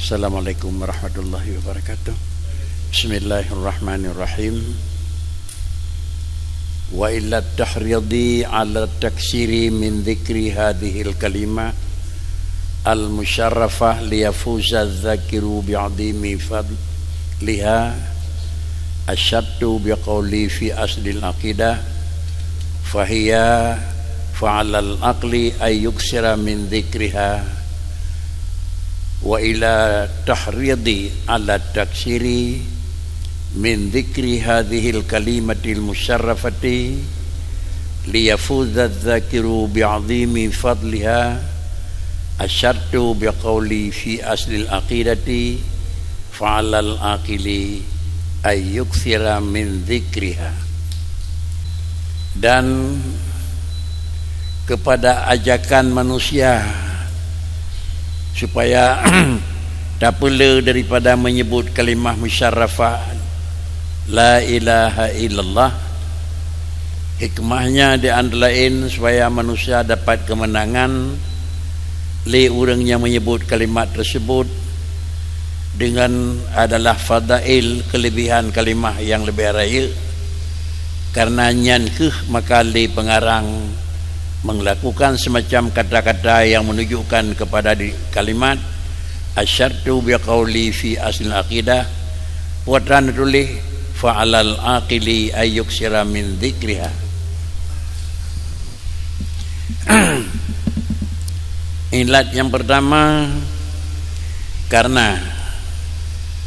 Assalamualaikum warahmatullahi wabarakatuh. Bismillahirrahmanirrahim. Wa illa tahridi ala taksiri min dhikri hadhil kalimah al-musharrafah liyafuza adh-dhakiru bi'adimi fadliha asyaddu biqawli fi asli al-aqidah fahiya fa'alal aqli ay yuksira min dhikriha wa ila tahridi ala taksiri min dhikri hadhil kalimatil musyarrafati liyafudha adh-dhakiru bi'azimi fadliha asyartu biqawli fi aslil aqidati fa'alal aqili ay yukthira min dhikriha. Dan kepada ajakan manusia supaya tak pula daripada menyebut kalimah musyarrafah la ilaha illallah. Hikmahnya di antara lain supaya manusia dapat kemenangan li orang yang menyebut kalimat tersebut dengan adalah fadail, kelebihan kalimah yang lebih raya. Karena nyankeh maka li pengarang melakukan semacam kata-kata yang menunjukkan kepada kalimat asyartu biqauli fi asl aqidah puatan tulis fa'alal aqili ayyuksira min dhikriha. Ilat yang pertama karena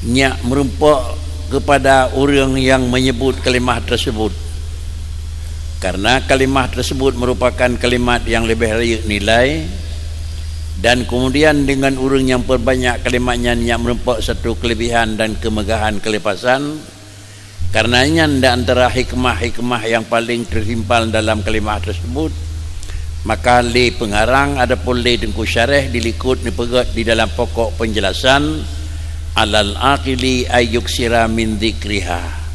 nyak merumpuk kepada orang yang menyebut kalimah tersebut. Karena kalimah tersebut merupakan kalimat yang lebih raya nilai, dan kemudian dengan orang yang perbanyak kalimatnya yang merupakan satu kelebihan dan kemegahan kelepasan. Karenanya di antara hikmah-hikmah yang paling terhimpal dalam kalimah tersebut, maka li pengarang adapun li dengku syarah dilikut dipegat di dalam pokok penjelasan alal aqili ayyuksira min dhikriha.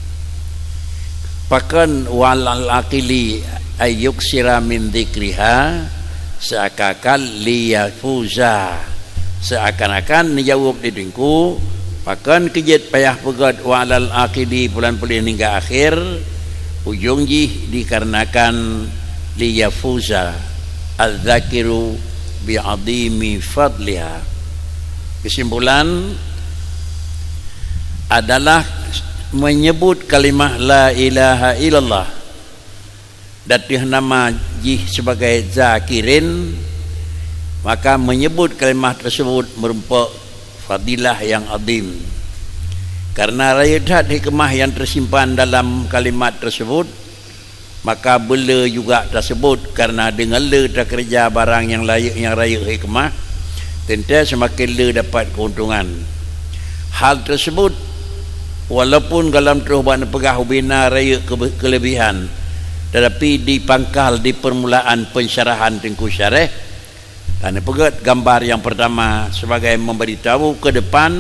Pakan walal aqili ayyuksira min dhikriha seakan-akan liyafuza, seakan-akan dijawab di dengku pakan kejit payah pegat walal aqili bulan-bulan hingga akhir ujung jih dikarenakan liyafuza al-dhakiru bi'adimi fadliha. Kesimpulan adalah menyebut kalimah la ilaha illallah datih nama jih sebagai zakirin, maka menyebut kalimah tersebut merupakan fadilah yang azim. Karena rayadat hikmah yang tersimpan dalam kalimat tersebut, maka bela juga tersebut karena dengan le terkerja barang yang layak yang raya hikmah, tentu semakin le dapat keuntungan. Hal tersebut walaupun dalam terubahan pegah bina raya kelebihan, tetapi di pangkal di permulaan pensyarahan tengku syarah dan pegat gambar yang pertama sebagai memberitahu ke depan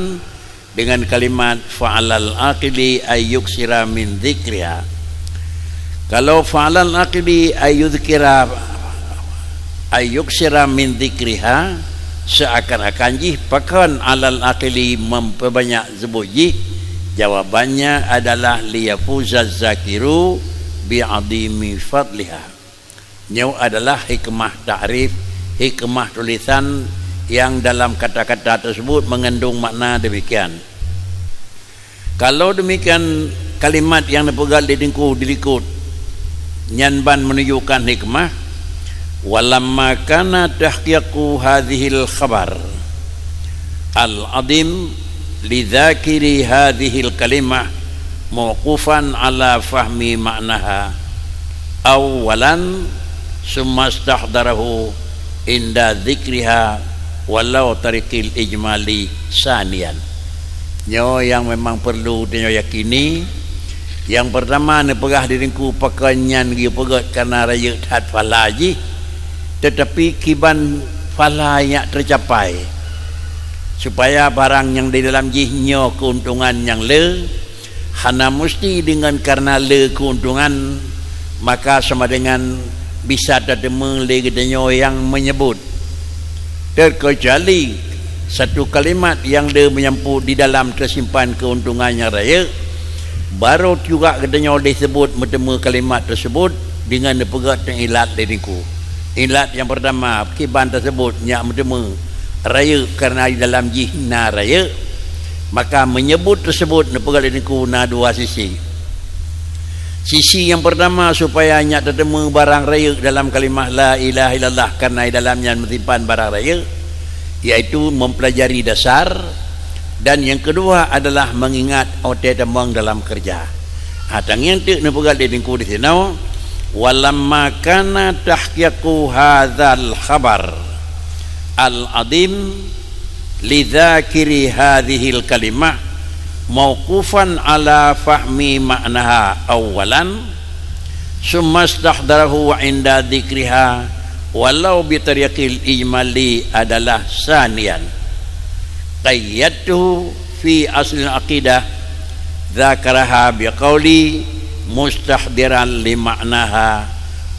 dengan kalimat fa'alal aqili ayyuksira min dhikriha. Kalau fa'alal aqili ayyuksira min dhikriha seakan-akan jih pakan alal aqili memperbanyak sebut jih, jawabannya adalah liyafuza zakiru bi'adimi fadliha. Nyaw adalah hikmah ta'rif, hikmah tulisan yang dalam kata-kata tersebut mengandung makna demikian. Kalau demikian kalimat yang dipegang dilikut nyanban menunjukkan hikmah. Walamma kana tahqiqu hadhil khabar al-adim lidzakiri hadhil kalimah mawqufan ala fahmi maknaha awalan summa istahdarahu inda dzikriha walau tariqil ijmali sanian. Nyo yang memang perlu dinyo yakini, yang pertama ne pegah diringku pakanyan gi pegat karena raya hat falaji, tetapi kiban falanya tercapai supaya barang yang di dalam jihnya keuntungan yang le hana mesti dengan karena le keuntungan, maka sama dengan bisa tertemu le gedenya yang menyebut, terkecuali satu kalimat yang dia menyambut di dalam tersimpan keuntungannya raya, baru juga katanya oleh sebut bertemu kalimat tersebut dengan dipegat dengan ilat diriku. Ilat yang pertama kiban tersebut yang bertemu raya kerana di dalam jihna raya, maka menyebut tersebut dipegat diriku na dua sisi. Sisi yang pertama supaya nyak tertemu barang raya dalam kalimah la ilaha illallah kerana di dalamnya menyimpan barang raya, iaitu mempelajari dasar, dan yang kedua adalah mengingat otak temang dalam kerja. Tang yang tu nepegal diriku di sini. Walamma kana tahqiqu hadzal khabar al-adim lidzakiri hadhil kalimah mauqufan ala fahmi maknaha awalan summa istahdarahu inda dzikriha walau bitariqil ijmali adalah saniyan qayyadtuhu fi asli aqidah dzakaraha biqauli mustahdiran li maknaha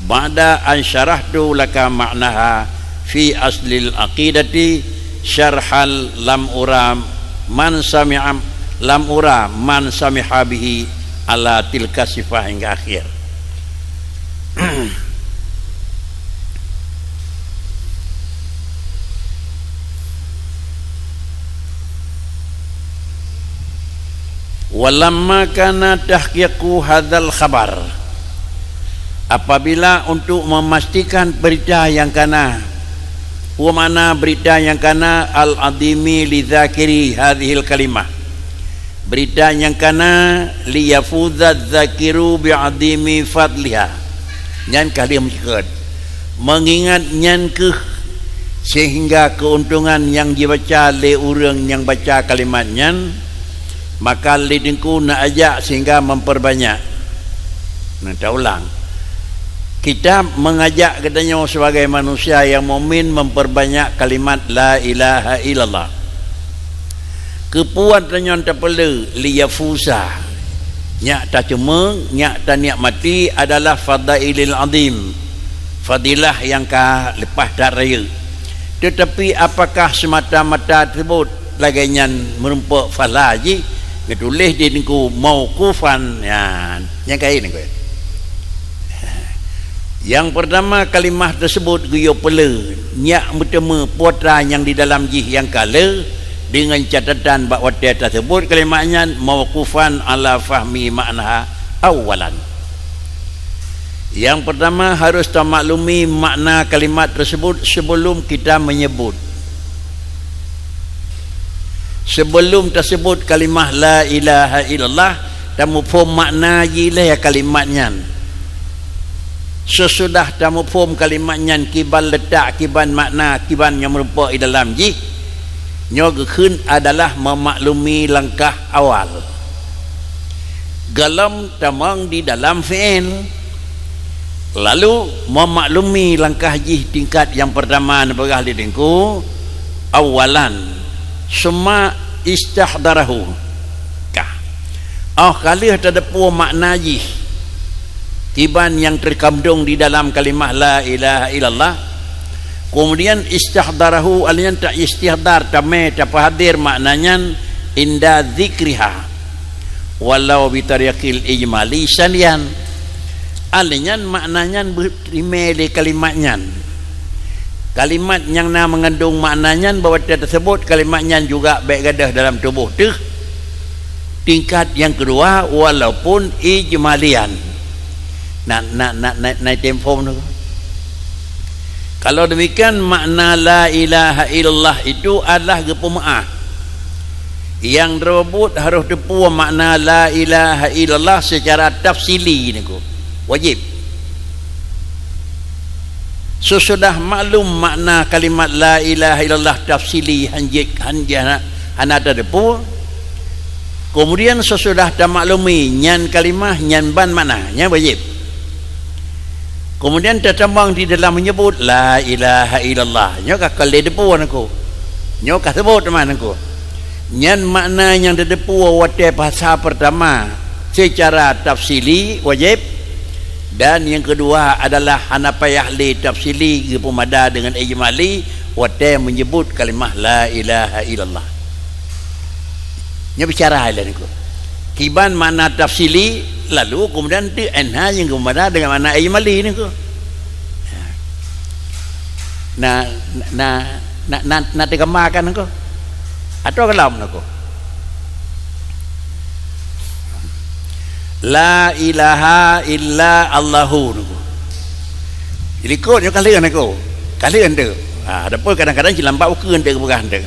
ba'da an syarahtu laka maknaha fi asli aqidati syarhal lam ura man sami'a bihi ala tilka sifah hingga akhir. Walamma kana tahqiqu hadzal khabar, apabila untuk memastikan berita yang kana, wa mana berita yang kana al-adimi lidzakiri hadhil kalimah, berita yang kana liyafudza dzakiru bi'adimi fadliha, nyan kali mengingat nyan ke sehingga keuntungan yang dibaca oleh orang yang baca kalimat nyan, maka lidinku nak ajak sehingga memperbanyak. Nak ulang, kita mengajak katanya sebagai manusia yang mukmin memperbanyak kalimat la ilaha illallah. Kepuatannya terpela liyafusa, nyak tak cuma nyak tak nikmati adalah fadailil azim, fadilah yang ka lepas dak raya. Tetapi apakah semata-mata tersebut lagainya merumpak falaji ditulis di niku mauqufan, ya yang kain ni. Yang pertama kalimah tersebut guyo pela nyak bertemu putra yang di dalam jih yang kala dengan catatan bahawa dia tersebut kalimatnya mauqufan ala fahmi makna awalan. Yang pertama harus termaklumi makna kalimat tersebut sebelum kita menyebut. Sebelum tersebut kalimah la ilaha illallah tamu faham makna jilah kalimatnya. Sesudah tamu faham kalimatnya kiban letak kiban makna kiban yang merupa di dalam jih, nyogekun adalah memaklumi langkah awal. Galam tamang di dalam fi'il, lalu memaklumi langkah jih tingkat yang pertama nebagah lidingku awalan summa istahdarahu kah kali terdepu makna jih tiban yang terkandung di dalam kalimah la ilaha illallah, kemudian istahdarahu alian tak istihdar tamai tak hadir maknanya inda zikriha walau bitariqil ijmali salian alian maknanya berimeli kalimatnya. Kalimat yang nak mengandung maknanya bahawa tersebut kalimatnya juga baik gadah dalam tubuh tu. Tingkat yang kedua walaupun ijmalian. Naik tempo tu. Kalau demikian makna la ilaha illallah itu adalah gepemaah. Yang tersebut harus tepu makna la ilaha illallah secara tafsili ni ko. Wajib. Sesudah maklum makna kalimat la ilaha illallah tafsili hanada depu, kemudian sesudah termaklumi nyan kalimah nyan ban makna nya wajib, kemudian tertambang di dalam menyebut la ilaha illallah nya kakal depu anku nya kasebut teman anku nyan makna yang depu wate bahasa pertama secara tafsili wajib. Dan yang kedua adalah hanapayah li tafsili pemada dengan ijmali wate menyebut kalimah la ilaha illallah. Nya bicara hal niku. Kiban makna tafsili lalu kemudian tu anha yang kemudian dengan makna ijmali niku. Na dikemakan niku. Atau kalam niku. La ilaha illa Allahu niku. Jadi kodnya kalian niku. Kalian tu. Ada pun kadang-kadang cilampak ukeun tu bukan tu.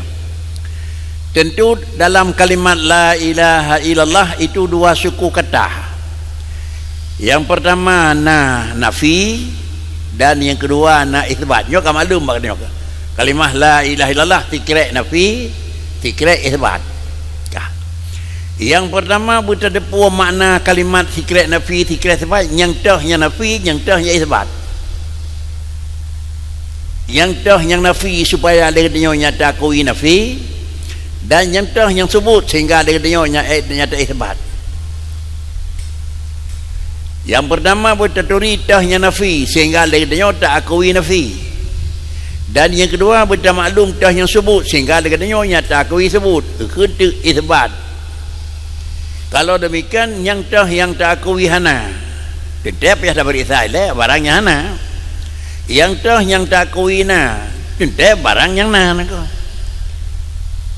Tentu dalam kalimat la ilaha illallah itu dua suku kata. Yang pertama nafi dan yang kedua isbat. Nyo maklum maknanya. Kalimah la ilaha illallah tikra nafi, tikra isbat. Yang pertama berterdepu makna kalimat tikra nafi, tikra isbat, yang tahnya nafi, yang tahnya isbat. Yang tah yang nafi supaya dia nyata akui nafi, dan yang tah yang sebut sehingga dia nyata isbat. Yang pertama berteturi tahnya nafi sehingga dia nyata akui nafi, dan yang kedua bermaklum tah yang sebut sehingga dia nyata akui sebut itu isbat. Kalau demikian yang tah yang tak akui hana tetap ya dapat isai barangnya hana. Yang tah yang tak kuina tentu barang yang nako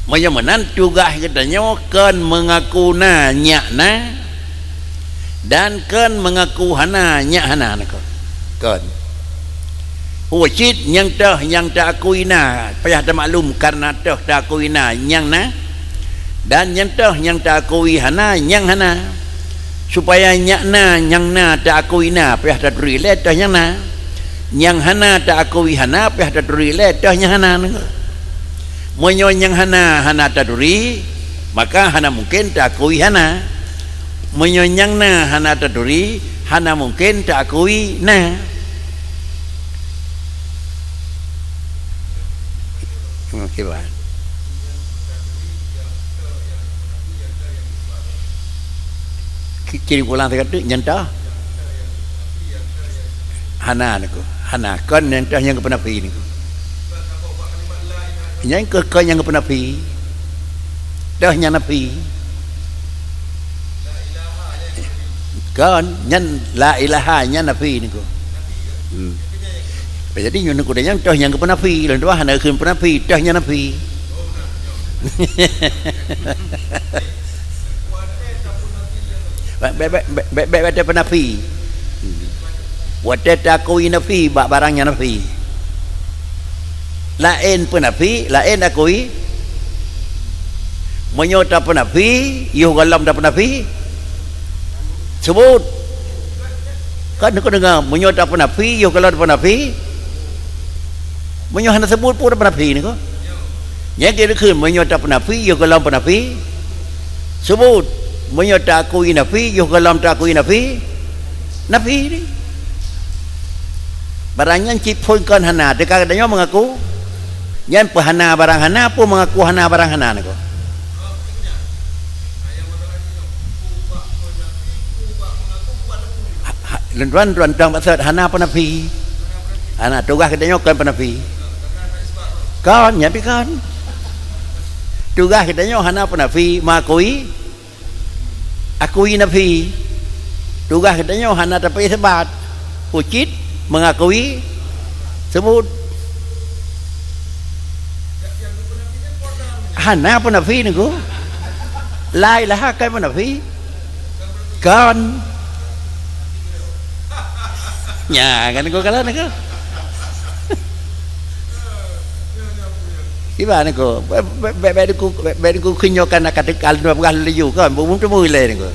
menyamanan tugas katanya kan mengaku nyakna dan kan mengaku hana nyakna nako kan wajib yang tah yang tak kuina payah dah maklum karena tah tak kuina yang na dan yang tah yang tak kui hana yang hana supaya nyakna yang na tak kuina payah dah relate tah yang na yang hana tak akui hana peh taduri le tahnya hana monyo yang hana taduri maka hana mungkin tak akui hana monyo yang na hana taduri hana mungkin tak akui na. Okey bah. Kiri pulang kata nyentah hana niku hana kan yang dah yang kepenapi niku yang ke yang kepenapi dah yang napi kan nyan la ilaha nya napi niku jadi nyu niku yang dah yang kepenapi lan dua hana keun penapi dah yang napi baik penapi wadah takui nafi barangnya nafi lain penafi lain akui menyota penafi yuh galam dah penafi sebut kan kau dengar menyota penafi yuh galam penafi menyohana sebut pun penafi ni kau yang kira kun menyota penafi yuh galam penafi sebut menyota akui nafi yuh galam takui nafi nafi ni barangnya cipun kan hana dekat katanya mengaku yang hana barang hana pun mengaku hana barang hana niko lentuan tang maksud hana penafi hana tugas katanya kan penafi kan nyapi kan tugas katanya hana penafi makui akui nafi tugas katanya hana tapi sebat ucit mengakui sebut hana penafi niku la ilaha kai penafi kan nya kan niku kala niku gimana niku be kunyokan akatikal dua kali liu kan bung tu mui le niku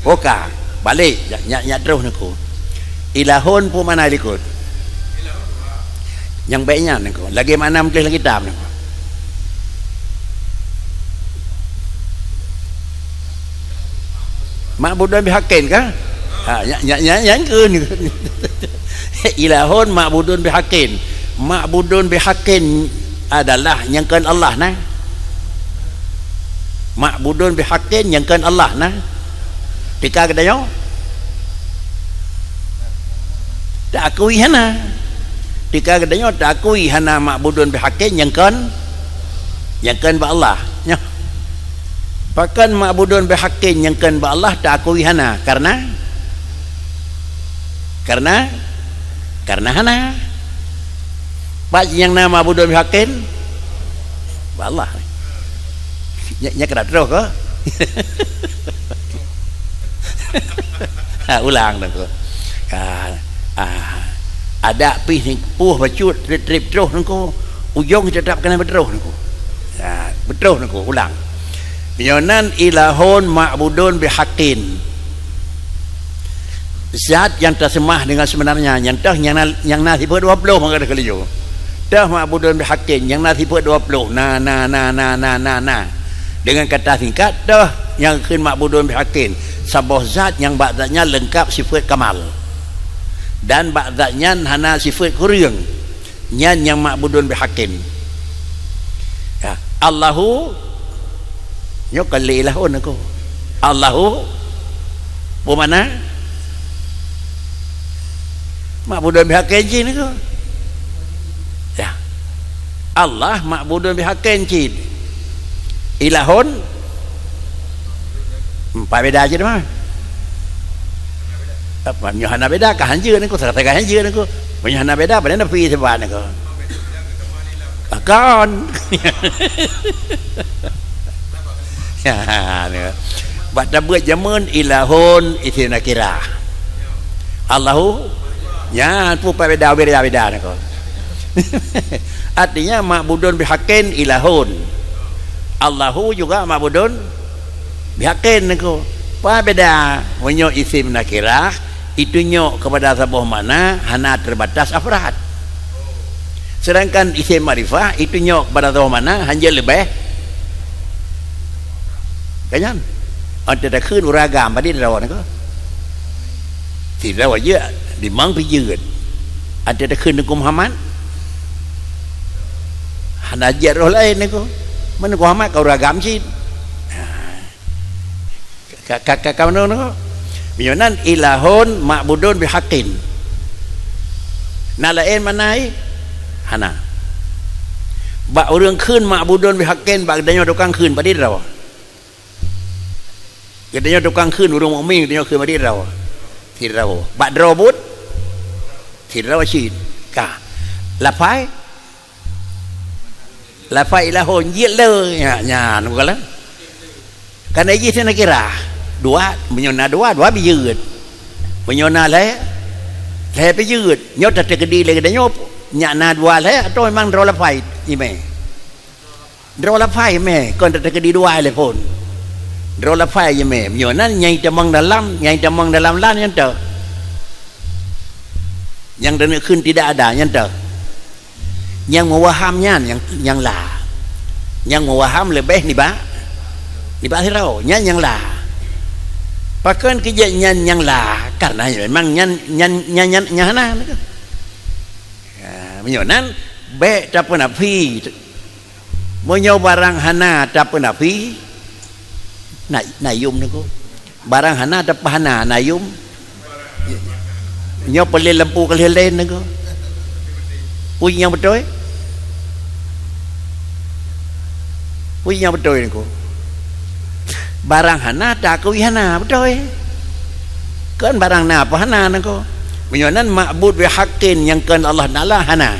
oka balik nya terus niku ilahun pun mana likut yang baiknya niku lagi mana mungkin lagi tam niku ma'budun bihaqqin kah yang ke niku ilahun ma'budun bihaqqin ma'budun bihaqqin adalah yang kan Allah nah ma'budun bihaqqin yang kan Allah nah tika kadayo tak akui hana tika katanya tak akui hana ma'budun bihaqqin yang kan ba Allah nya pakan ma'budun bihaqqin yang kan ba Allah tak akui hana karena hana pak yang nama ma'budun bihaqqin ba Allah nya kena terus ke ulang dah ko ada pi ni puh bacut trip terus nangko ujung tetap kena berterus nangko berterus nangko ulang bionan ilahun ma'budun bihaqqin zat yang tersembah dengan sebenarnya yang tah yang nasi per 20 maka ada keliu tah ma'budun bihaqqin yang nasi per 20 na dengan kata singkat tah yang keun ma'budun bihaqqin sebuah zat yang ba'danya lengkap sifat kamal dan ba'danya hana sifat kurang nyan yang ma'budun bihaqqin ya Allahu nyok kali ilahun aku Allahu bagaimana ma'budun bihaqqin cin aku ya Allah ma'budun bihaqqin cin ilahun empat beda je mah apa nyohana beda ka hanjeun aku kata hanjeun aku nyohana beda pada napi sebab aku kan ya baca buat zaman ilahun itu nakira Allahu ya tu beda aku artinya ma'budun bihaqqin ilahun Allahu juga ma'budun bihaqqin aku apa beda menyo isim nakirah itu nyok kepada sebuah mana hana terbatas afrad sedangkan isim ma'rifah itu nyok kepada sebuah mana hanya lebih kanyan ada dah keun uragam pada rawan ko tidak wajib dimang pijeun ada dah keun ku Muhammad hana ajar roh lain ko mana ku Muhammad ka uragam sih kakak mana ko bionan ilahun ma'budun bihaqqin nalain manai hana ba urang keun ma'budun bihaqqin ba danyo tukang keun pada raw katanya tukang keun urang mukmin katanya keun pada raw tirau ba drobut tirau sih ka lafai ilahun jile nya nu kala kana ji sana kira dua menyona dua bijut menyona le bijut nyot tak kedi le kadanya nyana dua le atau memang drola fight ime drola fight me kon tak kedi dua le pun drola fight ime menyona nyai temang dalam lan yang tu yang dan keun tidak ada yang tu yang mewahamnya yang lah yang mewaham lebih ni ba hirau yang lah pakan kerja yang lah karena memang nyan hana menyonan be tak pernah pi menyo barang hana tak pernah pi nayum niku barang hana tak hana nayum nyo pelil lempu kelelen niku punya betul niku barang hana tak akui hana betul kan barang na apa hana nako menyonan ma'bud bihaqqin yang kan Allah nala hana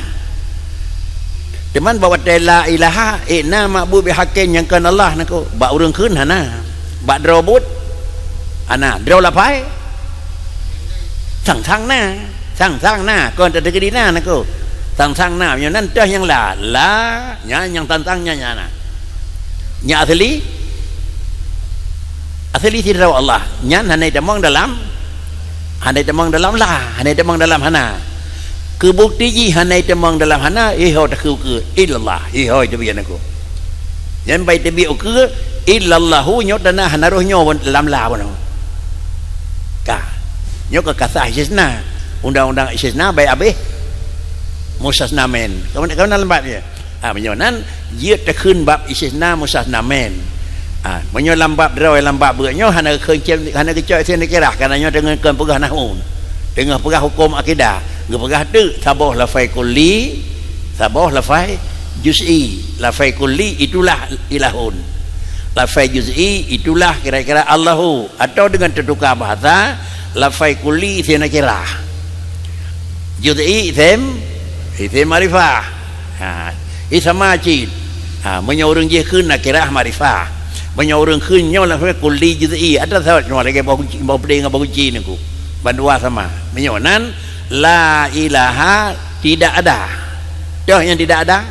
teman bawa la ilaha inna ma'bud bihaqqin yang kan Allah nako ba urang keun hana ba drobut hana dro lapai sang na kon tak dina nako sang na menyonan tah yang la yang tantangnya nyana nya asli tidak Allah nyan hanai demang dalam lah hanai demang dalam hana kebukti ji hanai demang dalam hana iho tak ke illallah iho itu bian aku yan bai tebi ke illallahu nyot dana hana roh nyo dalam la bono ka nyok ka kasah istisna undang-undang istisna bai abeh musasna men kamu dalam bab dia menyonan dia terkeun bab istisna musasna men menyo lambab draw lambab beunyo hana kecem hana kecoi sen kerah karena dengan pegah nahun dengan pegah hukum akidah gepegah tu sabah lafai kulli, sabah lafai juz'i. Lafai kulli itulah ilahun, lafai juz'i itulah kira-kira Allahu, atau dengan tertukar bahasa lafai kulli isim nakirah, juz'i isim marifah. Sama cik menyorong je kun nakirah marifah, menyorong kun nyo lafai kulli juz'i. Ada sahabat nyo lagi bau peding bau kunci ni ku bandua sama menyonan la ilaha tidak ada. Dah yang tidak ada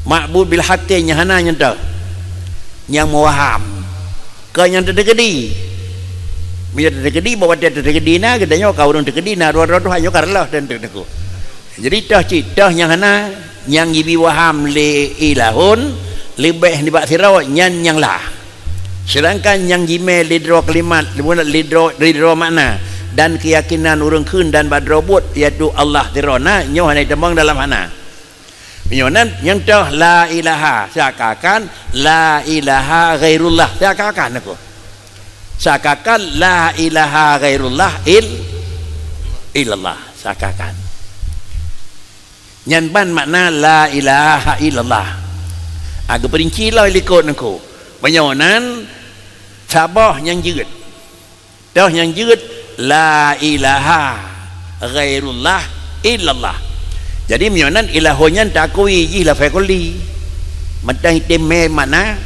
ma'bud bil haqqi nya hana nya dah yang mewaham ke yang terkedi bila terkedi bawa dia terkedi na gedanya kau orang terkedi na dua-dua hanya karlah dan terdeku. Jadi dah cik dah yang hana yang gibi waham li ilahun lebih ni bak sirau nyan yang lah. Sedangkan yang jime lidro kalimat lidro makna dan keyakinan urang kun dan badrobut iaitu Allah tirona nyo hanai demang dalam hana. Menyonan yang dah la ilaha seakan la ilaha ghairullah seakan aku. Seakan la ilaha ghairullah illallah seakan. Nyan ban makna la ilaha illallah. Agak perinci lah likut aku. Menyonan sabah yang jerit. Dah yang jerit la ilaha ghairullah illallah. Jadi menyonan ilahunya takui ji la fakuli. Matang teme mana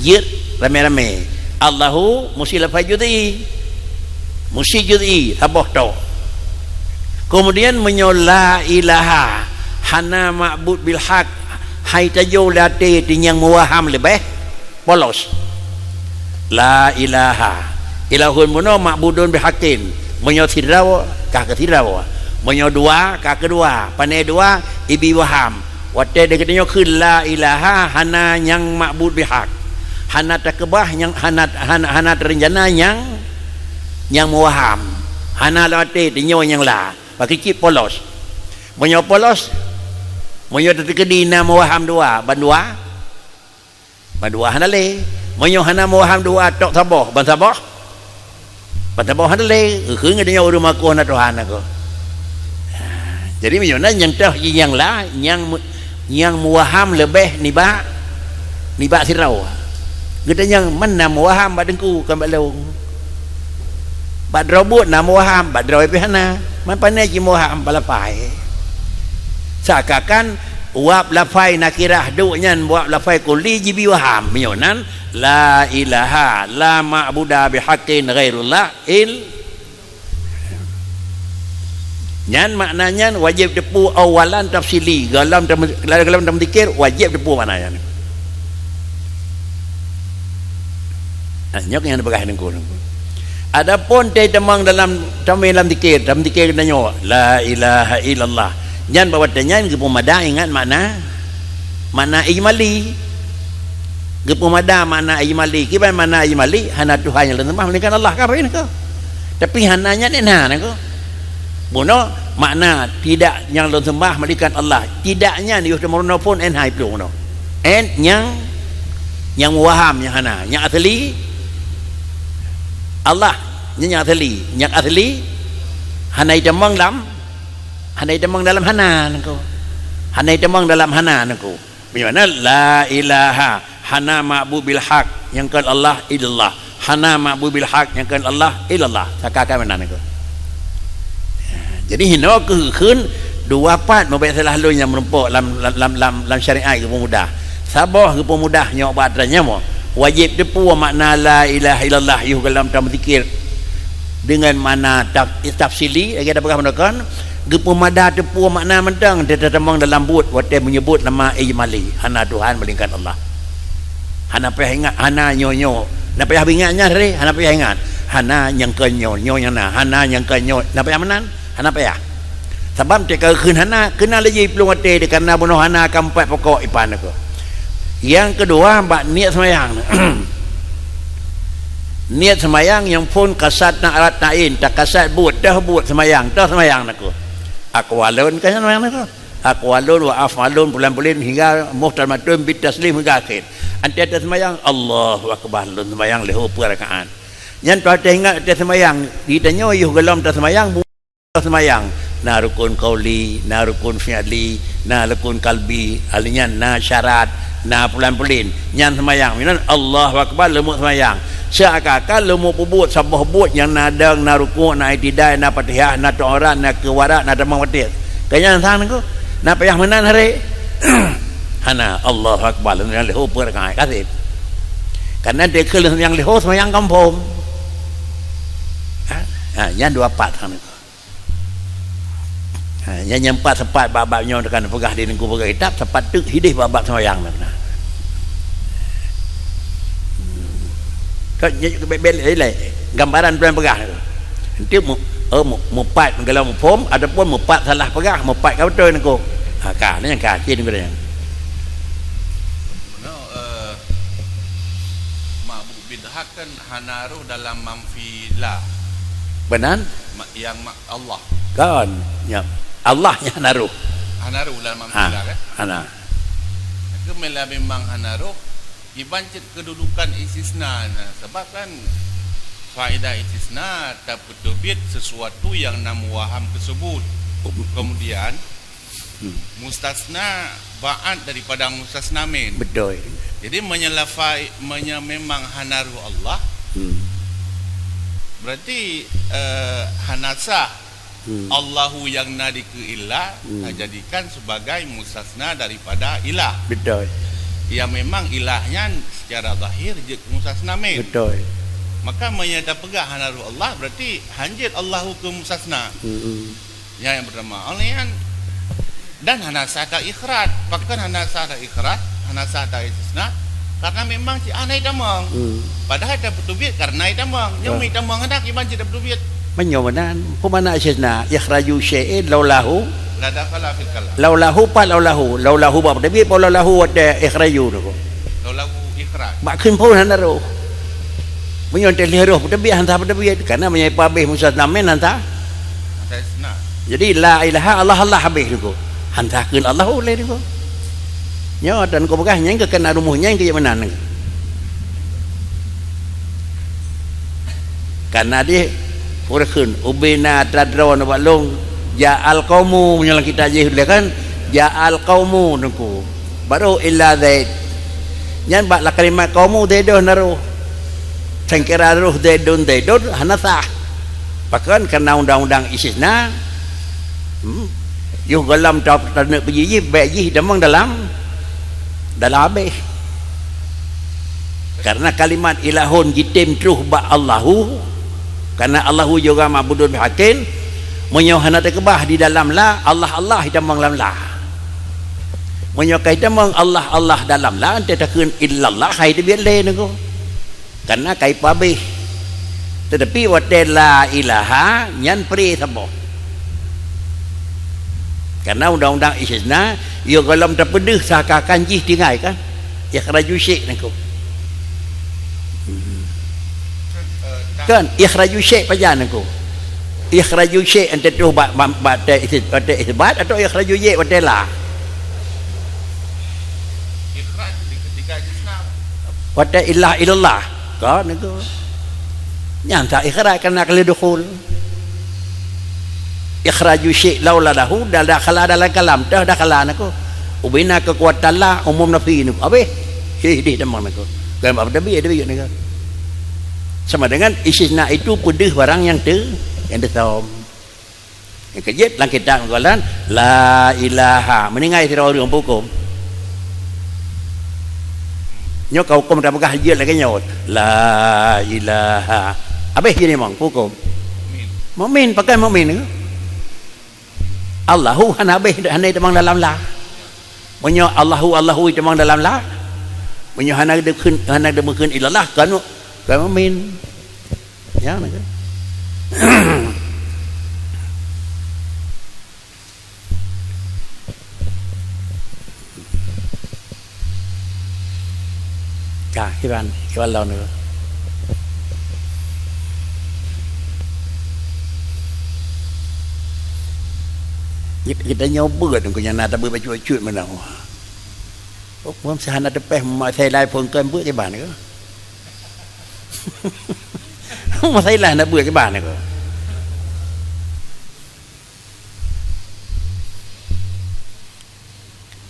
jerit rame-rame. Allahu musi la fajudi. Musi judi sabah tu. Kemudian menyola ilaha hana ma'bud bil haq hai tajo late yang mewaham lebih polos. La ilaha ilahun muno ma'budun bihaqqin menyo sirau ka sirau menyo dua ka kedua pane dua ibi waham wate degenyo kun la ilaha hana yang ma'bud bihaq hana takbah yang hana terenjana yang mewaham hana late dinyo yang la pakicip polos menyo polos menyo terkedina mewaham dua bandua hana le menyo hana mewaham dua tok sabah ban sabah hana le kheu ngadanya urang aku hana Tuhan aku. Jadi menyo yang tah yang la yang mewaham lebih niba sirau gedanya mana mewaham badengku kan balong badrobut na mewaham badroi pihana man panai ji mewaham balapai seakan uap lafai nakirah du'nyan buat lafai kulli jibi waham menyonan la ilaha la ma'buda bihaqqin ghairullah nyan maknanya wajib depu awalan tafsili dalam zikir wajib depu maknanya nyok yang dibagah nengku adapun te temang dalam zikir nanya la ilaha illallah nyan bawa tanya gepu mada ingat mana ijmali gepu mada mana ijmali kiban mana ijmali hana Tuhan yang sembah melainkan Allah ka apa ini kau tapi hananya ni nah kau buno makna tidak yang sembah melainkan Allah tidaknya ni usah pun en hai pun no en yang waham yang hana yang asli Allah yang asli hanai demang dalam hana nengko hanai demang dalam hana nengko bagaimana la ilaha hana ma'bud bil haq yang kan Allah illallah hana ma'bud bil haq yang kan Allah illallah sakakan mana nengko. Jadi hina keun dua part membaik salah lu yang merempuk dalam syariat ke pemuda sabah ke pemuda nyok batranya mo wajib depu makna la ilaha illallah yuh dalam zikir dengan mana tafsili lagi ada pegang menekan gepu mada depu makna mentang dia tertemang dalam but wate menyebut nama ijmali hana Tuhan melainkan Allah hana payah ingat hana nyonyo na payah ingatnya re hana payah ingat hana yang kenyo yang na hana yang kenyo na payah menan hana payah sebab teka keun hana kena lagi pelung wate karena bunuh hana kampat pokok ipan aku. Yang kedua bak niat semayang niat semayang yang pun kasat nak alat tain tak kasat buat dah buat semayang aku aqwalun kan semayang aku aqwalun wa afalun bulan-bulan hingga muhtamatun bitaslim hingga akhir antara semayang Allahu akbar lun semayang leho rakaat yang tu ada ingat ada semayang ditanya yuh gelam tak semayang semayang na rukun qauli, na rukun fi'li, na rukun kalbi, alinya na syarat, na pulan-pulin nyan semayang minan Allahu akbar lemuk semayang seakan-akan lemuk pubut sabah buat yang nadang na rukun na itidai na fatihah na ta'arat na kewarat na damang watir kaya sang nengko na payah menan hari hana Allahu akbar yang leho per kai kasih karena dia kelih yang leho semayang kampung yang dua part sang nengko yang nyempat sepat babaknya dekat pegah di nengku pegah kitab sepat tu hidih babak semayang nak bel gambaran bulan pegah nanti mupat kalau mupom ada pun mupat salah pegah mupat kau betul nengku kah ni yang kah cin kau yang mabuk bid'ah kan hanaruh dalam mamfilah benar yang Allah kan ya Allah yang naruh hanaruh dalam mamfilah kan hana kemela memang hanaruh dibancit kedudukan istisna sebab kan faedah istisna tak berbit sesuatu yang nam waham tersebut kemudian mustasna ba'ad daripada mustasna min betul jadi memang hanaruh Allah berarti hanasah Allahu yang nadi ke ilah jadikan sebagai mustasna daripada ilah betul ya memang ilahnya secara zahir je mustasna min betul maka menyata pegah hanaru Allah berarti hanjit Allahu ke mustasna yang pertama alian dan hanasah tak ikhrat bahkan hanasah tak ikhrat hanasah tak istisna karena memang si anai tamang padahal tak betubit karena tamang nyumi tamang hendak ibanjit tak betubit menyomanan pemana istisna ikhraju syai'in laulahu la dakhala fil kalam laulahu pa laulahu ba tapi pa laulahu ada ikhraju tu laulahu ikhraj mak kun pun hanaru menyon terliruh tapi hantar tapi karena menyai pabih mustasna min hantar istisna jadi la ilaha Allah Allah habis tu hantarkeun Allah oleh tu nya dan ko begah nyang ke kena rumuhnya yang ke menan karena dia urkeun ubina tadron walung ja'al qaumu menyalang kita je kan ja'al qaumu nungku baru illa zaid nyan bak la kalimat qaumu dedoh naruh sangkira ruh deidun hanasah bahkan karena undang-undang istisna yuh galam tanah biji bayi demang dalam habis karena kalimat ilahun jitim truh ba Allahu karena Allahu juga ma'budun bihaqqin menyuhana tekebah di dalam la Allah hitamang dalam la menyukai hitamang Allah dalam la tetakeun illallah hai dia biar le nengko karena kai pabih tetapi wa la ilaha nyan pri sabo karena undang-undang istisna ia galam terpedih sakakan jih tingai kan ikhraju syai' nengko kan ikhraju syai' pajan nengko ikhraju syai' ante tu ba'da isbat atau ikhraju ye wadela ikhraj ketika istisna wada illallah kan itu yang tak ikhraj karena kali dukhul ikhraju syai' laula lahu dakhala dalam kalam dah dakhala nako ubina kekuatan la umum nafi ni habis syai' demang nako kan apa dia nako sama dengan istisna itu pedih barang yang som yang kejip lang kita ngalan la ilaha meningai sira orang hukum nyo kau hukum dah begah je lagi nyot la ilaha habis je ni mang hukum mukmin pakai mukmin ke Allahu han habis hanai temang dalam la menyo Allahu temang dalam la menyo hanai de mungkin ilallah kan mukmin ya nak kiban law nữa kita nyoba tu kunya nak tabu baju-baju mana Puan sehana tepeh saya lai pun kan buat ke ban ke. Mà thấy là nó bữa cái bàn này cơ.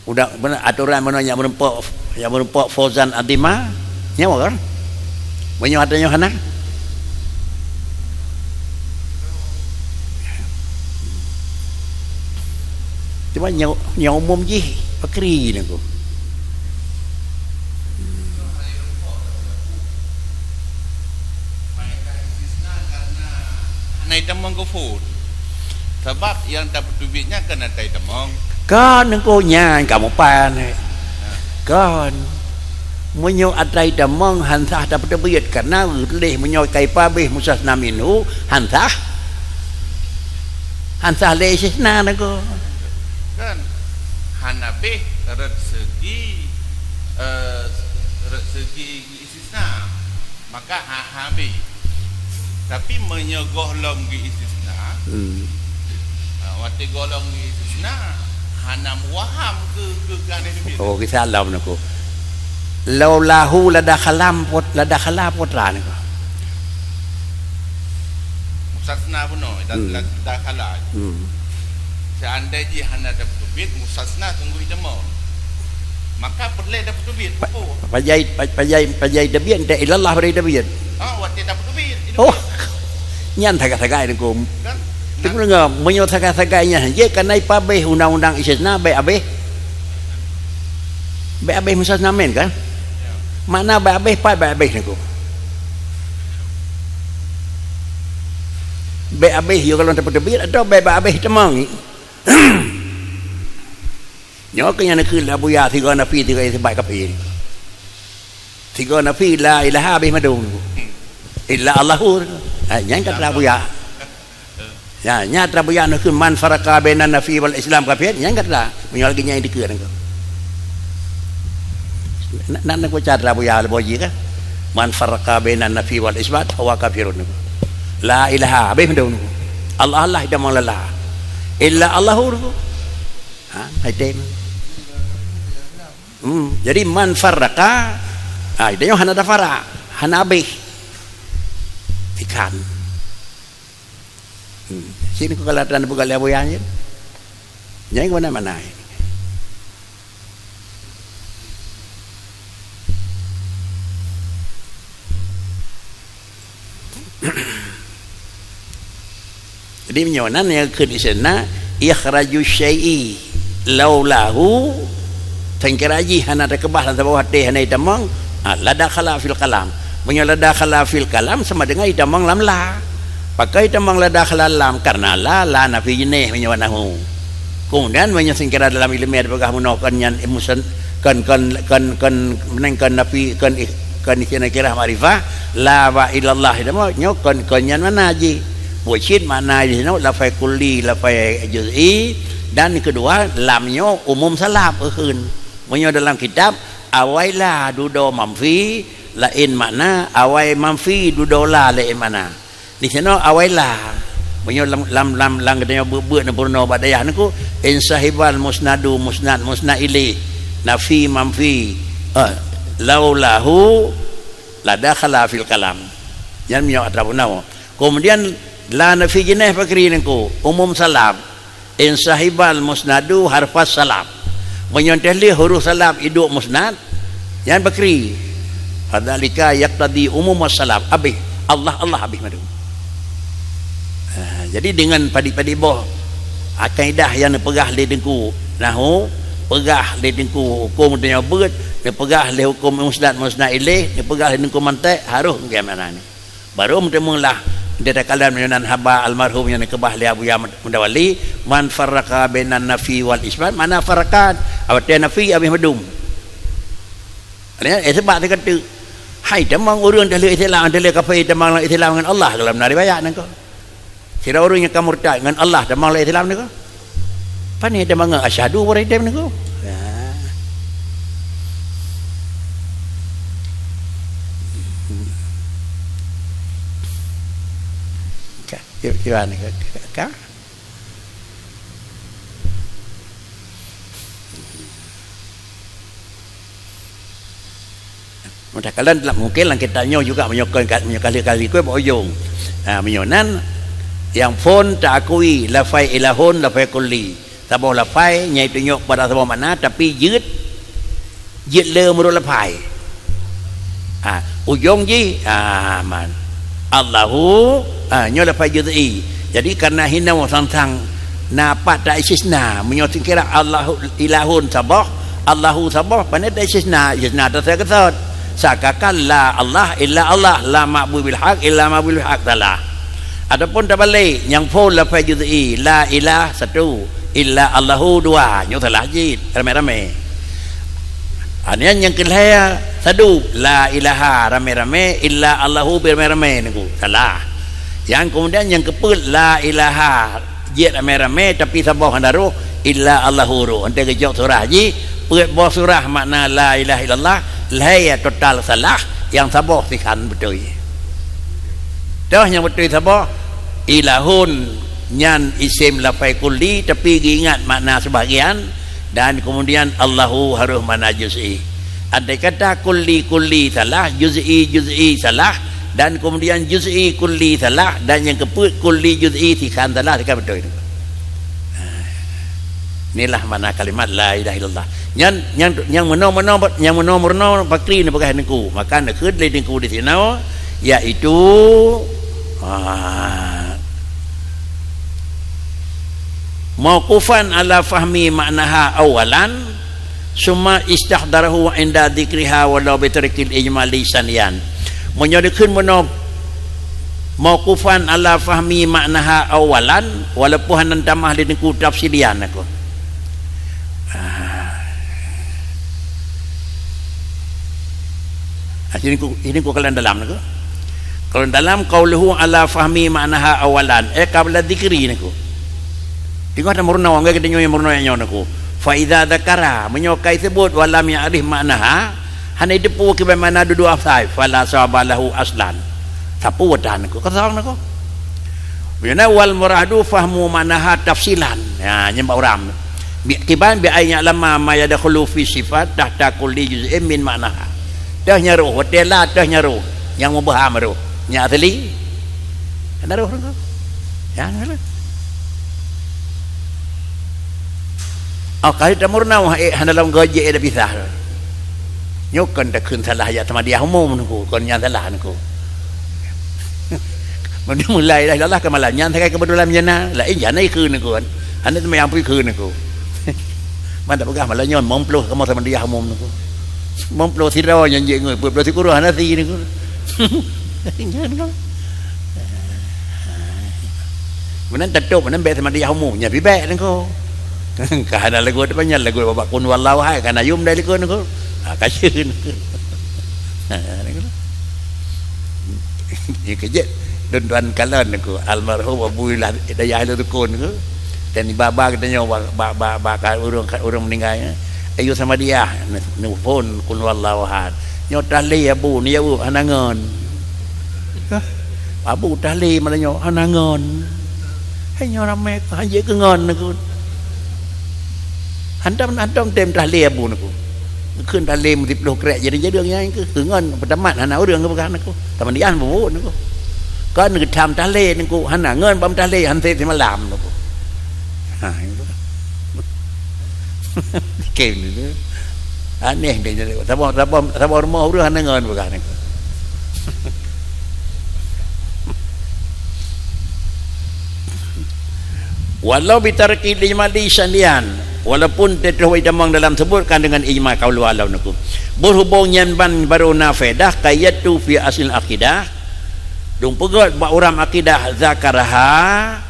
Udah benar aturan mana yang merempak Fauzan Adima nyawa kan banyak adanya hana cuma nyawa umum je pakri ni aku naik temong kufur sebab yang dapat duitnya kena naik temong kan engkau nyan kamu pan kan menyo adai damang hansah dapat duit karena leh menyo kai pabeh musas naminu hansah leh sisna nako kan hanabe rezeki istisna maka habis tapi menyogoh lom gi istisna waktu golong gi istisna hanam waham ke aneh demi oh kisah alam nako laulahu lada khalam putra nako musasna puno dan lada khala seandainya hana dapat duit musasna tunggu idemo maka perlu dapat duit pajai dabian da ilallah bari dabian waktu dapat duit oh nyan tagay nako kan tengok enggak menyo tagay-tagaynya je kanai pabeh undang-undang istisna bae abeh musasna men kan mana bae abeh niko bae abeh yo kalau dapat duit atau bae abeh temang nyo kanya nak la buya tiga nafi tiga sebaik kapi tiga nafi la ilaha abeh madung illa allahu yang kata buya ya nyata buya nak man faraka bainan nafi wal islam kafir yang kata menyal ginya dikeur engko nak ko cara buya le boji kan man faraka bainan nafi wal isbat huwa kafirun la ilaha abeh madung Allah ida malala illa allahu hai tem jadi man faraka dia hana dafara hana abeh ikan sini ko kalatan bukan labo yang jadi mana jadi menyonan yang ke di sana ikhraju syai'i laulahu tangkiraji hana ada kebah dan bawah teh hana idamang lada khala fil kalam menyalada khala fil kalam sama dengan idamang lam la pakai idamang lada khala lam karena la nafi jenih menyawanahu kemudian menyingkira dalam ilmu ada bagah menakan yang emusan kan menengkan nafi kan kira marifah la wa ilallah idamang nyokon konyan mana ji bucin mana di sana lafai kulli lafai juz'i dan kedua lamnya umum salaf eun menyo dalam kitab awaila dudo mamfi lain makna awai mamfi dudo la lain mana di sana awaila menyo lam gedenya beut na purna badayah niku insahibal musnadu musnad ili nafi mamfi laulahu la dakhala fil kalam yan menyo atrabuna kemudian la nafi jinah fakri niku umum salam in sahibal musnadu harfas salam menyonteli huruf salam iduk musnad yang bakri fadzalika yaqtadi umum salam abih Allah abih madu jadi dengan padi-padi boh akaidah yang pegah le dengku nahu pegah le dengku hukum dunia beut dia pegah le hukum musnad ilaih dia pegah le dengku mantek haruh bagaimana ni baru mentemulah dia kalam menan haba almarhum yang kebah li Abu Yamad Mundawali man farraqa bainan nafi wal isbat mana faraqat awat nafi abih madum ini sebab dia kata hai demang urang dah le Islam dah le kafir demang le Islam dengan Allah dalam riwayat nangko kira orang yang murtad dengan Allah demang le Islam nangko pani demang asyhadu wa raidam nangko gimana kak? Mudah kalian mungkin lah kita nyo juga kali-kali kue berujung. Menyonan yang pun tak akui lafai ilahun lafai kulli sabah lafai nyai tunjuk pada sabah makna tapi yut le menurut lafai ujung ji man Allahu nyo lafai juz'i. Jadi karena hina tentang napak tak istisna menyotin kira Allahu ilahun sabah Allahu sabah pada tak istisna tersebut sakakan la Allah illa Allah la ma'bud bil haq illa ma'bud bil haq salah. Adapun terbalik yang full lafaz juz'i la ilah satu illa Allahu dua nyo salah jid rame-rame. Yang kelaya satu la ilaha rame-rame illa Allahu rame-rame niku salah. Yang kemudian yang kepul la ilaha jid rame-rame tapi sabah handaru illa Allahu ru ante kejok surah ji put bawah surah makna la ilaha illallah laya total salah yang sabah sikan betul. Dah yang betul sabah ilahun nyan isim lafai kulli tapi ingat makna sebahagian dan kemudian Allahu harus mana juz'i. Andai kata kulli salah, juz'i salah dan kemudian juz'i kulli salah dan yang keput kulli juz'i sikan salah sikan betul. Inilah makna kalimat la ilaha illallah. Yang menomor bakri ni pakai niku. Maka nak kedai niku di sini iaitu mauqufan ala fahmi maknaha awalan summa istahdarahu inda dzikriha walau bi tarikil ijmali sanian. Menyodikun mauqufan ala fahmi maknaha awalan walaupun hanan tamah di niku tafsirian aku. Ini ku kalian dalam niku. Kalau dalam qauluhu ala fahmi maknaha awalan qabla dzikri niku. Tengok ada murna orang kita nyoy murna yang niku. Fa idza dzakara menyokai sebut walam ya'rif maknaha hana depu ke mana dudu afsai fala sabalahu aslan. Sapu wadan niku kasang niku. Bina wal muradu fahmu maknaha tafsilan. Ya nyembah orang. Kiban bi aynya lama ma yadkhulu fi sifat tahta kulli juz'in min maknaha. Dah nyaruh hotel lah dah nyaruh yang membaham tu nya asli naruh tu ya ngalah kali tamurna dalam gaji ada pisah nyokan dak kun salah ya sama dia umum niku kon nya salah niku mulai dah Allah kemalan nya sakai kebetulan jana la jana ikeu niku kan ane tu yang ikeu niku mana pegah malah nyon momploh kamu sama dia umum niku memplo sira yang je ngoi plo sikuru hanasi niku jangan kau menan tatuk menan be sama dia umum nya bibek niku kana lagu banyak lagu bapak kun wallahu hai kana yum dai liku niku kasyeun niku ikeje don kalan niku almarhum Abu Dayah itu kun niku dan baba katanya bakal urang meninggalnya ayo sama dia nelfon kun wallahu ahad nyo tali abu ni abu hanangan abu tali malah nyo hanangan hai nyo rame hanje ke ngon niku hantam tem tali abu niku keun tali 10 krek jadi nya ke ngon pertamat hana urang ke bukan niku taman dia bu niku kan ngedam tali niku hanangan bam tali hante malam niku itu kêu nữa aneh dia sabor mau udah hanangan bukan itu walau bitarki ijmali sandian walaupun tertuai damang dalam sebutkan dengan ijma qaul walau niku berhubung yang ban baru nafadah kayatu fi asil akidah dung pegot ba uram akidah zakaraha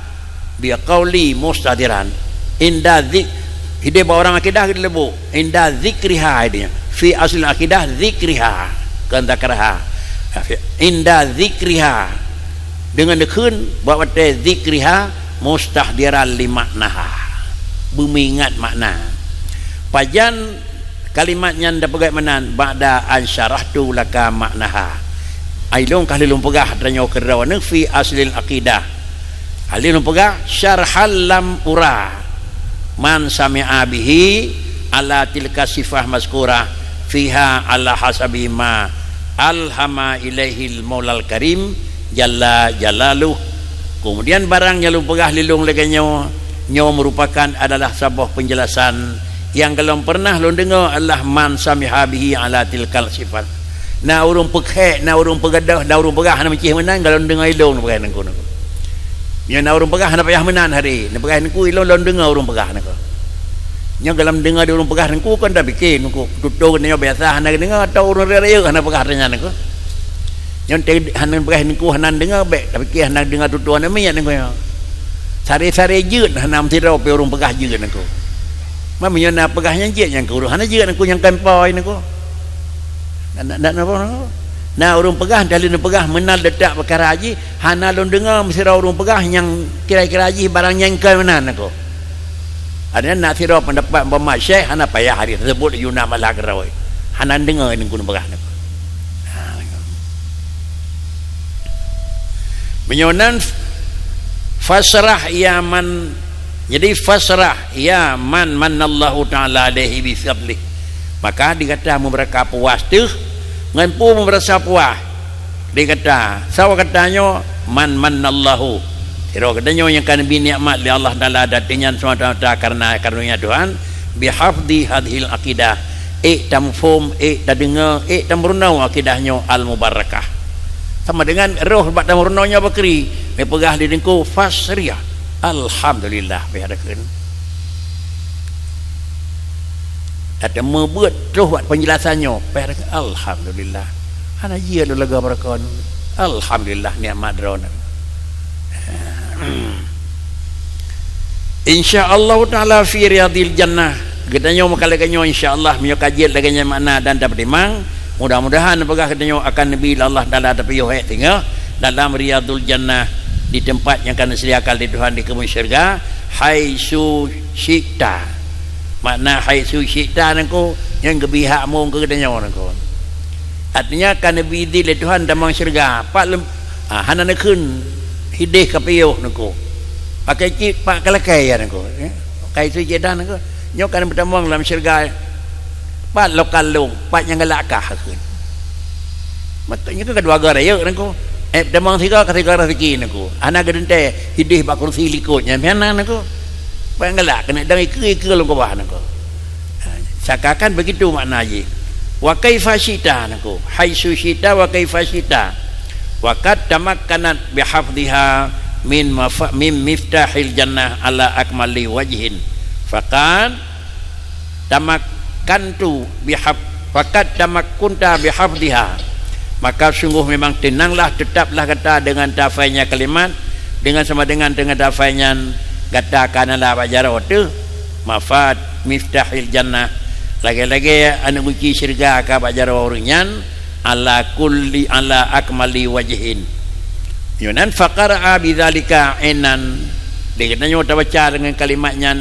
bi qauli mustadiran inda ide bawa orang akidah kita lebu inda zikriha idenya fi asl akidah zikriha kan zakaraha inda zikriha dengan dekun bawa te zikriha mustahdiran li maknaha bumingat makna pajan kalimatnya nda pegai menan ba'da an syarahtu laka maknaha ailung kahlilum pegah danyo kerawan fi aslil akidah alilum pegah syarhal lam ura man sami'a bihi ala tilka sifah mazkurah fiha ala hasabi ma alhama ilaihil maulal karim jalla jalaluh. Kemudian barang yang lu pegah lilung leganyo nyo merupakan adalah sebuah penjelasan yang kalau pernah lo dengar adalah man samiha bihi ala tilkal sifat. Na urung pekek, na urung pegadah, na urung pegah na mencih menang kalau dengar ilong pegah nangku nangku. Nya na urung pegah na payah menan hari. Na pegah nangku ilong lo dengar urung pegah nangku. Nya kalau dengar di urung pegah nangku kan dah fikir nangku tutur nya biasa na dengar atau urung raya na pegah nya nangku. Nya hanan pegah nangku hanan dengar baik tapi fikir hanan dengar tutur na miat nangku. Sare-sare jeut hanam tirau pe urung pegah jeut nangku. Mamanya na pegahnya jeut yang ku hana jeut nangku yang kempoi nangku. Nak apa? Na urung pegah dalil pegah menal dedak perkara haji hana lon dengar mesti urung pegah yang kira-kira haji barang nyangkai menan nangku. Ada nak tirau pendapat Muhammad Syekh hana payah hari tersebut yuna malah gerawai. Hana dengar nangku pegah nangku. Menyonan fasrah ya man, jadi fasrah ya man manallahu ta'ala alaihi bi fadlih, maka dikata mereka puas tu ngampu merasa puas dikata sawa katanya man manallahu kira katanya yang kan bi nikmat li Allah taala datinya semata karena karunia Tuhan bi hafdi hadhil aqidah tamfum dengar tamrunau akidahnya al mubarakah sama dengan roh bak tamrunaunya bakri me pegah di dengku fasriyah alhamdulillah biadakeun ada membuat roh buat penjelasannya biadakeun alhamdulillah ana jia lu lega barakon alhamdulillah nikmat drona insyaallah taala fi riyadil jannah gedanya makalaganyo insyaallah menyo kajian laganya makna dan dapat dimang mudah-mudahan pegah gedanya akan nabi Allah taala tapi yo tinggal dalam riyadul jannah di tempat yang akan disediakan di Tuhan di kebun syurga haitsu syi'ta. Makna haitsu syi'ta nangko yang gebihak mung ke gedanya nangko. Artinya kan nabi di Tuhan damang syurga pak hana nekeun hidih kapiyuh nangko. Pakai cip pak kalakai nangko. Haitsu syi'ta nangko nyo kan bertambang dalam syurga pak lokal long pak yang galakah keun. Makanya kedua gara ya nangko damang tiga rezeki naku anak gedente hidih bak kursi likutnya mana naku panggalak kena dang ikir lu bawah naku sakakan begitu makna ji wa kaifa syita naku haitsu syita wa kaifa syita wa qad tamakkanat bihafdhiha min miftahil jannah ala akmali wajhin faqad tamakkantu faqad tamakkunta bihafdhiha, maka sungguh memang tenanglah tetaplah kata dengan tafainya kalimat dengan sama dengan tafainya kata kanalah bajara tu mafat miftahil jannah lagi-lagi anu kunci syurga ka bajara orangnya ala kulli ala akmali wajhin yunan faqara bidzalika inan dengannya baca dengan kalimatnya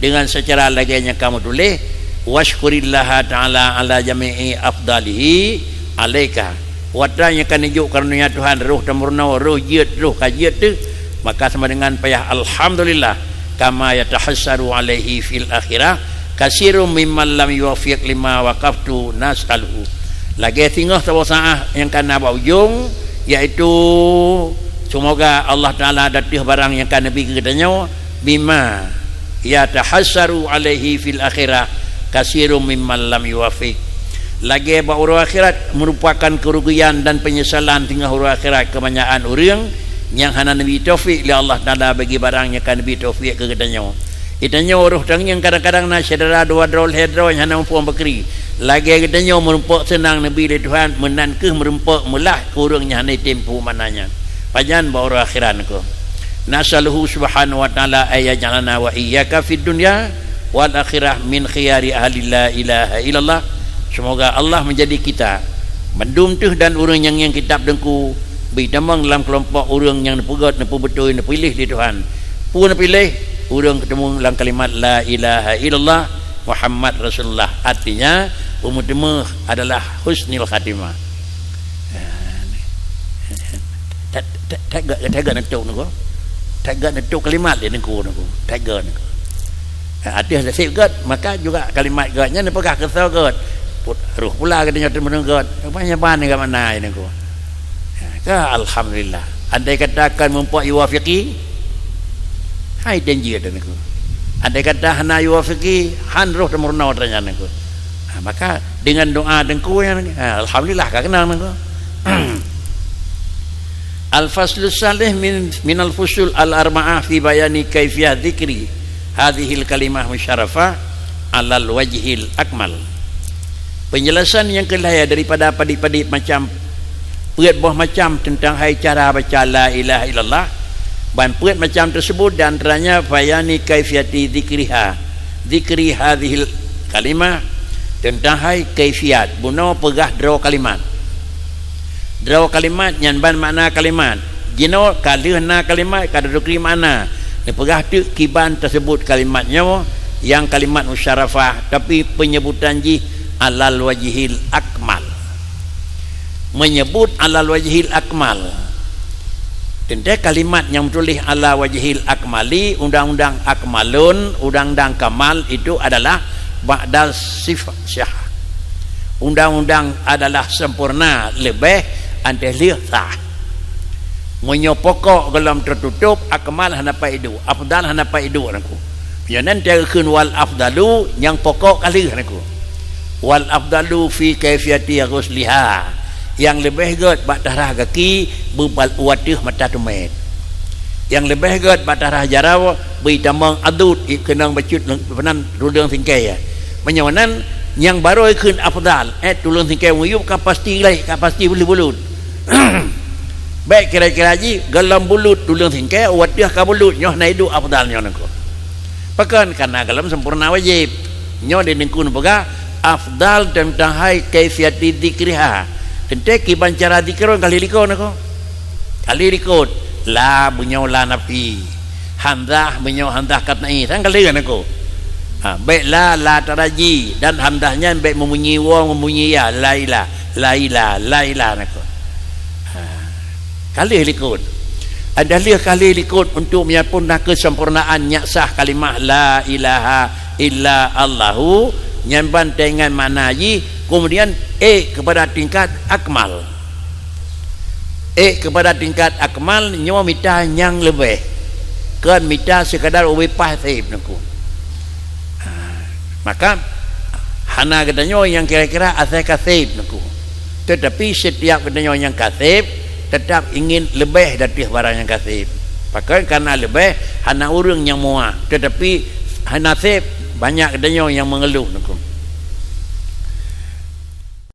dengan secara laginya kamu tulis washkurillaha ta'ala ala jami'i afdalihi alaika wadanya kan hijuk karunia Tuhan roh tamurna roh jiat roh kajiat tu maka sama dengan payah alhamdulillah kama yatahassaru alaihi fil akhirah kasirum mimman lam yuwafiq lima waqaftu nas'aluhu lagi tinggal sawasaah yang kana ba ujung iaitu semoga Allah taala datih barang yang kan nabi katanya bima yatahassaru alaihi fil akhirah kasirum mimman lam yuwafiq lagi bahawa akhirat merupakan kerugian dan penyesalan tinggal huruf akhirat kebanyakan orang yang hana nabi taufik li Allah taala bagi barangnya kan nabi taufik ke katanya itanya orang tang yang kadang-kadang nak saudara dua drol hedro yang hana puan bakri lagi katanya merumpak senang nabi li Tuhan menan ke merumpak melah kurangnya hana tempo mananya pajan bahawa akhirat ko nasallahu subhanahu wa taala ayajalana wa iyyaka fid dunya wal akhirah min khiyari ahli la ilaha illallah. Semoga Allah menjadi kita mendum tuh dan orang yang kitab dengku bidamang dalam kelompok orang yang nepugat nepu betul nepilih di Tuhan pun pilih orang ketemu dalam kalimat la ilaha illallah Muhammad Rasulullah artinya umur adalah husnul khatimah. Tagga netuk nako tagga netuk kalimat dia nako tagga nako artinya sesip gad maka juga kalimat gadnya nepegah kesal gad ruh pula katanya menenggot banyak ban ke mana ini ko ka alhamdulillah andai katakan mempunyai wafiqi hai janji ada niku Ada kata hana yuwafiqi han roh temurna tanya aku. Maka dengan doa dengku yang alhamdulillah ka kenal aku. Al-faslu salih min al-fusul al-arba'ah fi bayani kaifiyah dzikri hadhil kalimah musyarafah alal wajhil akmal. Penjelasan yang kelaya daripada padik-padik macam peut buah macam tentang hai cara baca la ilaha illallah dan peut macam tersebut dan antaranya bayani kaifiyati dzikri hadhil kalimah tentang hai kaifiat buno pegah draw kalimat yang ban makna kalimat gino kalihna kalimat kada dukri makna pegah tu kiban tersebut kalimatnya yang kalimat musyarafah tapi penyebutan ji alal wajhil akmal, menyebut alal wajhil akmal. Tentu kalimat yang tulis ala wajhil akmali, undang-undang akmalun, undang-undang kamal itu adalah ba'dal sifat syah. Undang-undang adalah sempurna lebih antelihah. Menyopokok dalam tertutup akmal hanapa itu, afdal hanapa itu anakku. Jangan terkeun wal afdalu yang pokok kali anakku. Wal afdalu fi kaifiyati ghusliha, yang lebih good batarah kaki bubal watih mata tumet, yang lebih good batarah jaraw bitamang adut kenang bacut penan rudang singkai ya menyawanan yang baru ikun afdal tulung singkai nguyup kapasti lai kapasti bulut baik kira-kira ji galam bulut tulung singkai watih ka bulut nyoh naidu afdal nyoh nako pakan karena galam sempurna wajib nyoh denengkun boga afdal tentang hai kaifiyati dzikriha. Tentu kiban cara zikir kali likon aku. Kali likon la bunyo la nafi. Hamzah bunyo hamzah katnai. Sang kali kan aku. Baik la taraji dan hamzahnya baik membunyi wa membunyi ya la ilah aku. Kali likon. Ada lihat kali likon untuk menyempurnakan kesempurnaan sah kalimah la ilaha illa Allahu nyamban dengan makna ji kemudian kepada tingkat akmal kepada tingkat akmal nyawa mita yang lebih kan mita sekadar ubi pasif naku maka hana katanya yang kira-kira asal kasib naku tetapi setiap katanya yang kasib tetap ingin lebih dari barang yang kasib bahkan karena lebih hana urang yang muah tetapi hana sib banyak katanya yang mengeluh naku